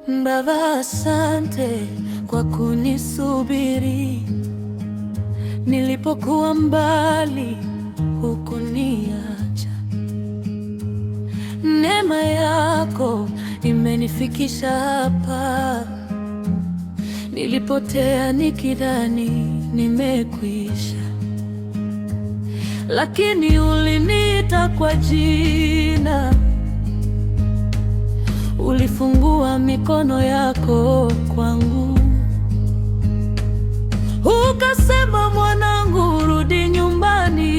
Baba, asante kwa kunisubiri nilipokuwa mbali, hukuniacha. Neema yako imenifikisha hapa, nilipotea nikidhani nimekwisha, lakini uliniita kwa jina. Ulifungua mikono yako kwangu, ukasema, mwanangu, rudi nyumbani.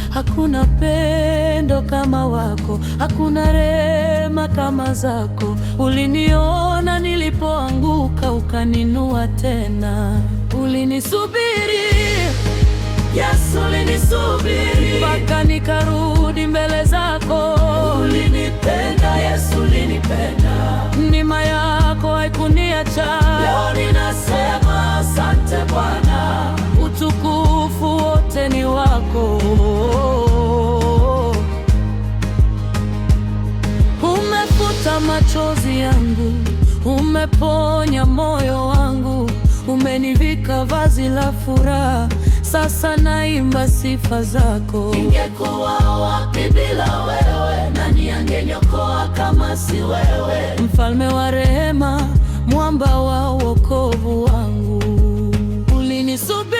Hakuna pendo kama wako, hakuna rehema kama zako. Uliniona nilipoanguka, ukaninua tena. Ulinisubiri Yesu, ulinisubiri mpaka nikarudi mbele zako. Ulinipenda Yesu, ulinipenda. Neema yako haikuniacha. Leo ninasema asante Bwana, utukufu wote ni wako. Umefuta machozi yangu, umeponya moyo wangu, umenivika vazi la furaha. Sasa naimba sifa zako. Ningekuwa wapi bila wewe? Nani angeniokoa kama si wewe? Mfalme wa rehema, mwamba wa wokovu wangu. Ulinisubiri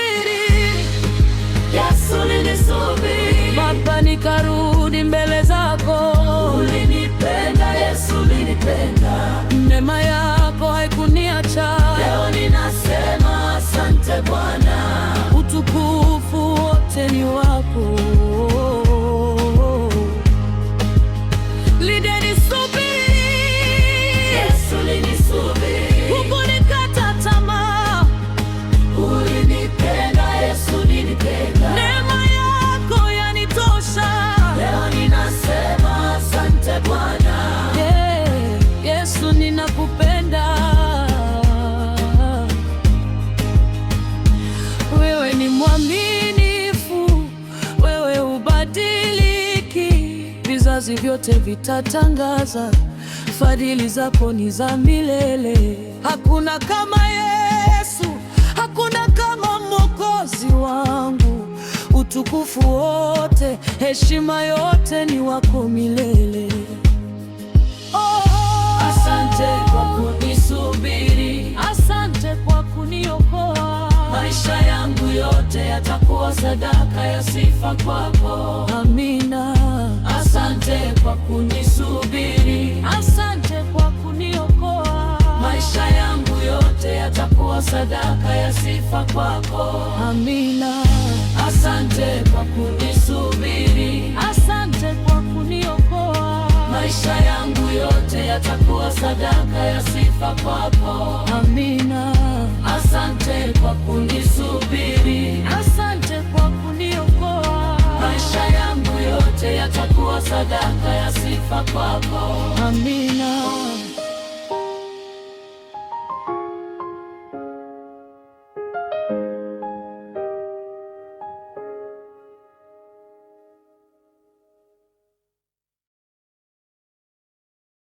Yesu, ulinisubiri Baba, nikarudi mbele zako. Ulinipenda Yesu, ulinipenda. Neema yako haikuniacha. Leo ninasema asante Bwana, utukufu wote ni wako. Ulinisubiri Yesu, ulinisubiri, hukunikata tamaa. Ulinipenda Yesu, ulinipenda. Neema yako yanitosha. Leo ninasema asante Bwana. Yesu, ninakupenda. Wewe ni mwaminifu, wewe hubadiliki. Vizazi vyote vitatangaza, fadhili zako ni za milele. Hakuna kama Yesu, hakuna kama Mwokozi wangu. Utukufu wote, heshima yote ni wako milele. Asante kwa kunisubiri, asante kwa kuniokoa. Maisha yangu yote yatakuwa sadaka ya sifa kwako. Amina. Asante kwa kunisubiri, asante kwa kuniokoa. Maisha yangu yote yatakuwa sadaka ya sifa kwako. Amina. Asante kwa kunisubiri, asante kwa kuniokoa. Maisha yangu yote yatakuwa sadaka ya sifa kwako. Amina. Asante kwa kunisubiri, asante kwa kuniokoa. Maisha yangu yote yatakuwa sadaka ya sifa kwako. Amina.